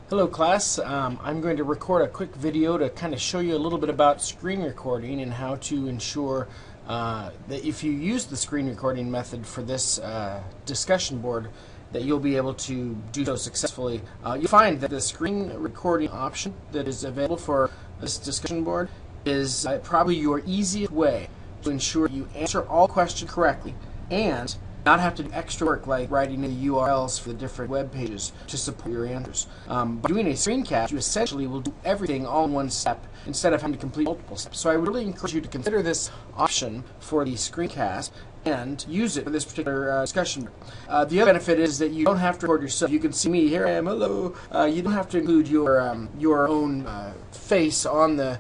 Hello class, I'm going to record a quick video to kind of show you a little bit about screen recording and how to ensure that if you use the screen recording method for this discussion board that you'll be able to do so successfully. You'll find that the screen recording option that is available for this discussion board is probably your easiest way to ensure you answer all questions correctly and not have to do extra work like writing in the URLs for the different web pages to support your answers. By doing a screencast, you essentially will do everything all in one step instead of having to complete multiple steps. So I really encourage you to consider this option for the screencast and use it for this particular discussion. The other benefit is that you don't have to record yourself. You can see me, here I am, hello. You don't have to include your own face on the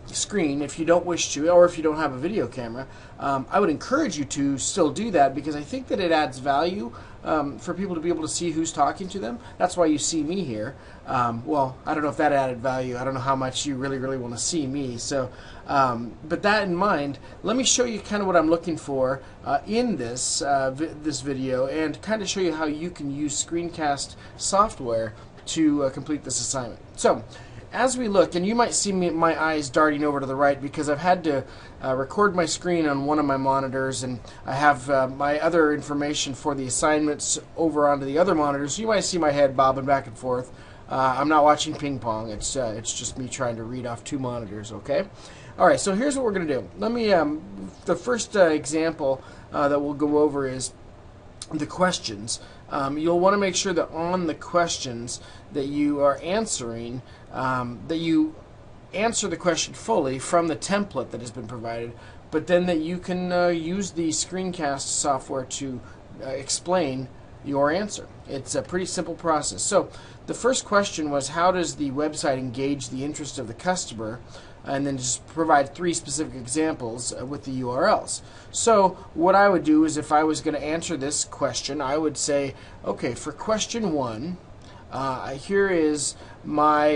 screen if you don't wish to, or if you don't have a video camera. I would encourage you to still do that because I think that it adds value for people to be able to see who's talking to them. That's why you see me here. Well, I don't know if that added value. I don't know how much you really want to see me. So, but that in mind, let me show you kind of what I'm looking for in this this video, and kind of show you how you can use screencast software to complete this assignment. So, as we look, and you might see my eyes darting over to the right because I've had to record my screen on one of my monitors, and I have my other information for the assignments over onto the other monitors. So you might see my head bobbing back and forth. I'm not watching ping pong. It's just me trying to read off two monitors. Okay. All right. So here's what we're going to do. Let me. The first example that we'll go over is the questions. You'll want to make sure that on the questions that you are answering, that you answer the question fully from the template that has been provided, but then that you can use the screencast software to explain your answer. It's a pretty simple process. So the first question was, how does the website engage the interest of the customer? And then just provide three specific examples with the URLs. So what I would do is, if I was going to answer this question, I would say, okay, for question one, here is my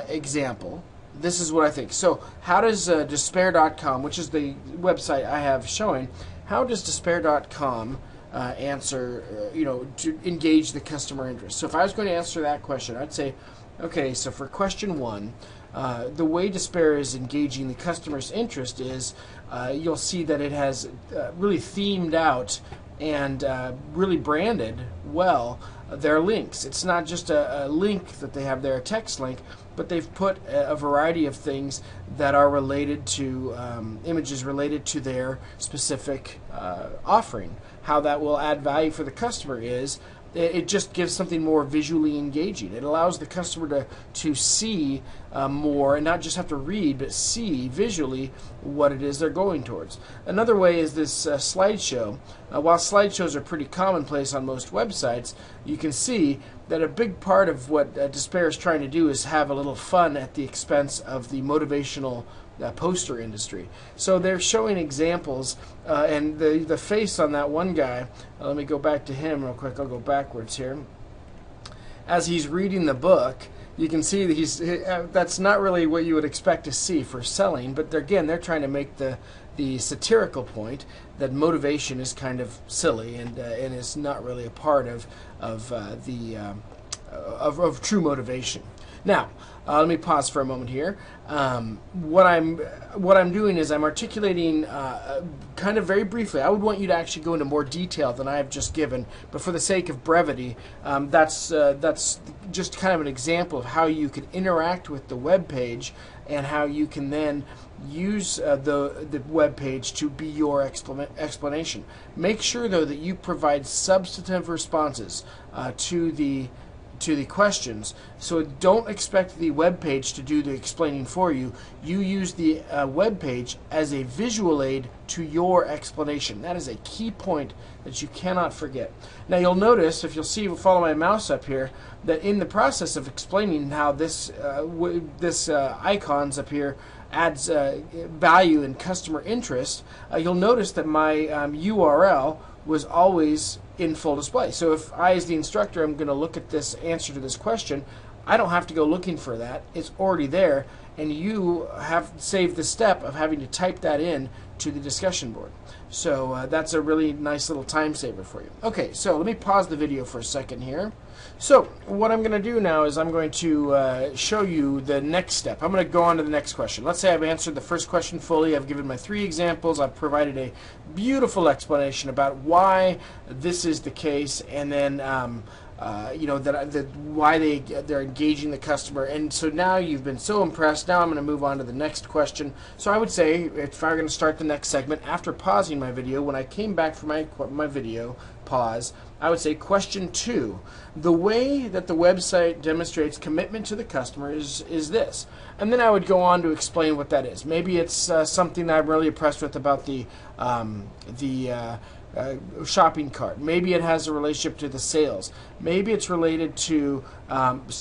example. This is what I think. So how does despair.com, which is the website I have showing, how does despair.com answer, to engage the customer interest? So if I was going to answer that question, I'd say, okay, so for question one, the way Despair is engaging the customer's interest is you'll see that it has really themed out and really branded well their links. It's not just a link that they have there, a text link, but they've put a variety of things that are related to images related to their specific offering. How that will add value for the customer is it just gives something more visually engaging. It allows the customer to see more and not just have to read, but see visually what it is they're going towards. Another way is this slideshow. While slideshows are pretty commonplace on most websites, you can see that a big part of what Despair is trying to do is have a little fun at the expense of the motivational poster industry. So they're showing examples, and the face on that one guy, let me go back to him real quick. I'll go backwards here. As he's reading the book, you can see that that's not really what you would expect to see for selling, but they're trying to make the satirical point that motivation is kind of silly and is not really a part of true motivation. Now, let me pause for a moment here. What I'm doing is I'm articulating kind of very briefly. I would want you to actually go into more detail than I have just given, but for the sake of brevity, that's just kind of an example of how you can interact with the web page and how you can then use the web page to be your explanation. Make sure though that you provide substantive responses to the questions. So don't expect the web page to do the explaining for you. You use the web page as a visual aid to your explanation. That is a key point that you cannot forget. Now you'll notice, if you'll follow my mouse up here, that in the process of explaining how this icons up here adds value and customer interest, you'll notice that my URL was always in full display. So if I, as the instructor, am going to look at this answer to this question, I don't have to go looking for that. It's already there, and you have saved the step of having to type that in to the discussion board. So that's a really nice little time saver for you. Okay, so let me pause the video for a second here. So what I'm going to do now is I'm going to show you the next step. I'm going to go on to the next question. Let's say I've answered the first question fully. I've given my 3 examples. I've provided a beautiful explanation about why this is the case, and then you know, why they're engaging the customer. And so now you've been so impressed. Now I'm going to move on to the next question. So I would say, if I were going to start the next segment after pausing my video, when I came back from my video pause, I would say question 2. The way that the website demonstrates commitment to the customer is this. And then I would go on to explain what that is. Maybe it's something that I'm really impressed with about the shopping cart. Maybe it has a relationship to the sales. Maybe it's related to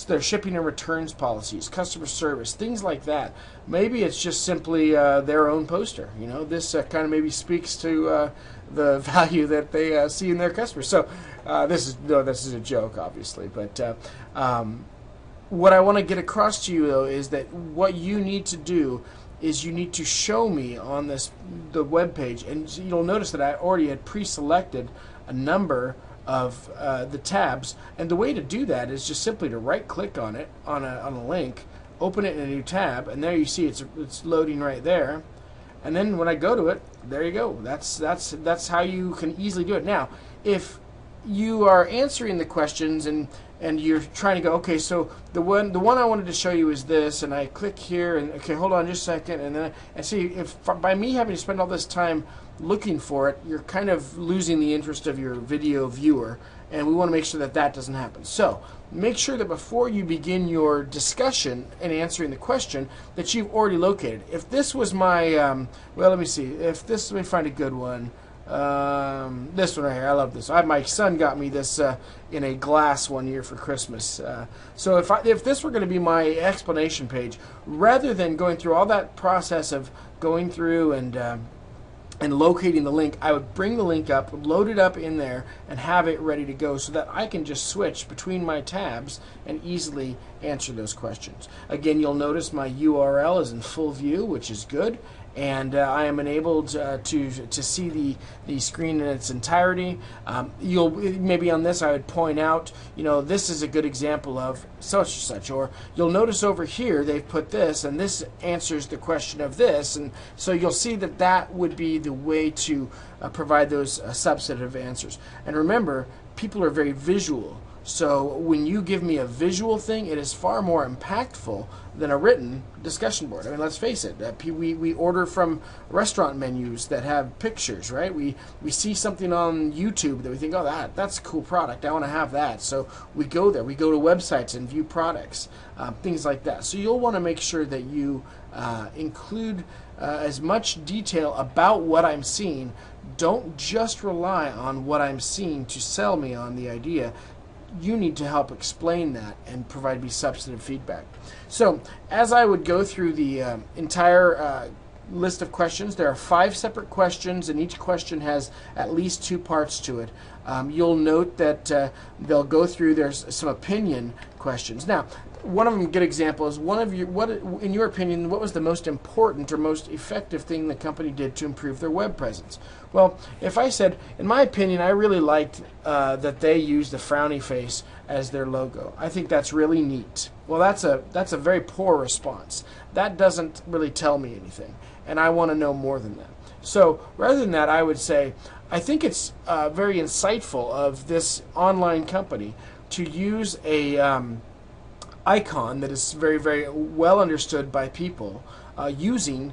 their shipping and returns policies, customer service, things like that. Maybe it's just simply their own poster. You know, this kind of maybe speaks to the value that they see in their customers. So this is a joke, obviously, but what I want to get across to you, though, is that what you need to do is you need to show me on the web page, and you'll notice that I already had pre-selected a number of the tabs, and the way to do that is just simply to right-click on it on a link, open it in a new tab, and there you see it's loading right there. And then when I go to it, there you go. That's how you can easily do it. Now, if you are answering the questions and you're trying to go, okay, so the one I wanted to show you is this, and I click here, and okay, hold on just a second, and then I see if by me having to spend all this time looking for it, you're kind of losing the interest of your video viewer, and we want to make sure that that doesn't happen. So make sure that before you begin your discussion and answering the question that you've already located. If this was my, well, let me see, let me find a good one. This one right here, I love this. My son got me this in a glass one year for Christmas. So if this were going to be my explanation page, rather than going through all that process of going through and locating the link, I would bring the link up, load it up in there, and have it ready to go so that I can just switch between my tabs and easily answer those questions. Again, you'll notice my URL is in full view, which is good, and I am enabled to see the screen in its entirety. Maybe on this I would point out, you know, this is a good example of such and such, or you'll notice over here they've put this, and this answers the question of this, and so you'll see that that would be the way to provide those substantive answers. And remember, people are very visual. So when you give me a visual thing, it is far more impactful than a written discussion board. I mean, let's face it, we order from restaurant menus that have pictures, right? We see something on YouTube that we think, oh, that's a cool product, I want to have that. So we go there, we go to websites and view products, things like that. So you'll want to make sure that you include as much detail about what I'm seeing. Don't just rely on what I'm seeing to sell me on the idea. You need to help explain that and provide me substantive feedback. So as I would go through the entire list of questions, there are 5 separate questions, and each question has at least 2 parts to it. You'll note that they'll go through, there's some opinion questions. Now, one of them, a good example, is in your opinion, what was the most important or most effective thing the company did to improve their web presence? Well, if I said, in my opinion, I really liked that they used the frowny face as their logo. I think that's really neat. Well, that's a very poor response. That doesn't really tell me anything, and I want to know more than that. So rather than that, I would say, I think it's very insightful of this online company to use a icon that is very, very well understood by people using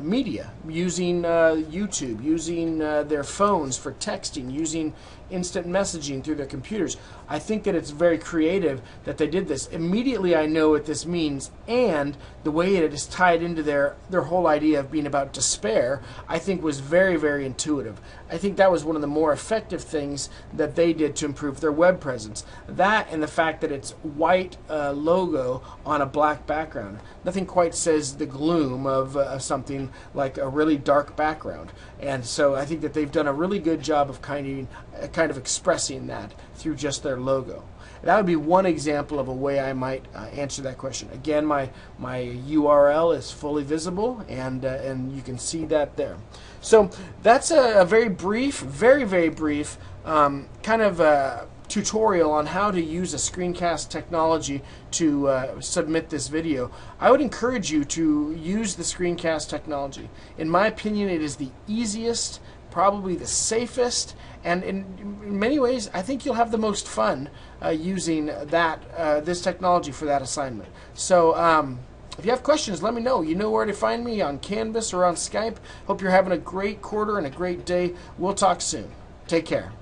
media, using YouTube, using their phones for texting, using instant messaging through their computers. I think that it's very creative that they did this. Immediately I know what this means, and the way it is tied into their whole idea of being about despair, I think was very, very intuitive. I think that was one of the more effective things that they did to improve their web presence. That and the fact that it's white logo on a black background. Nothing quite says the gloom of something like a really dark background. And so I think that they've done a really good job of kind of expressing that through just their logo. That would be one example of a way I might answer that question. Again, my URL is fully visible, and you can see that there. So that's a very brief, very, very brief kind of tutorial on how to use a screencast technology to submit this video, I would encourage you to use the screencast technology. In my opinion, it is the easiest, probably the safest, and in many ways, I think you'll have the most fun using this technology for that assignment. So if you have questions, let me know. You know where to find me on Canvas or on Skype. Hope you're having a great quarter and a great day. We'll talk soon. Take care.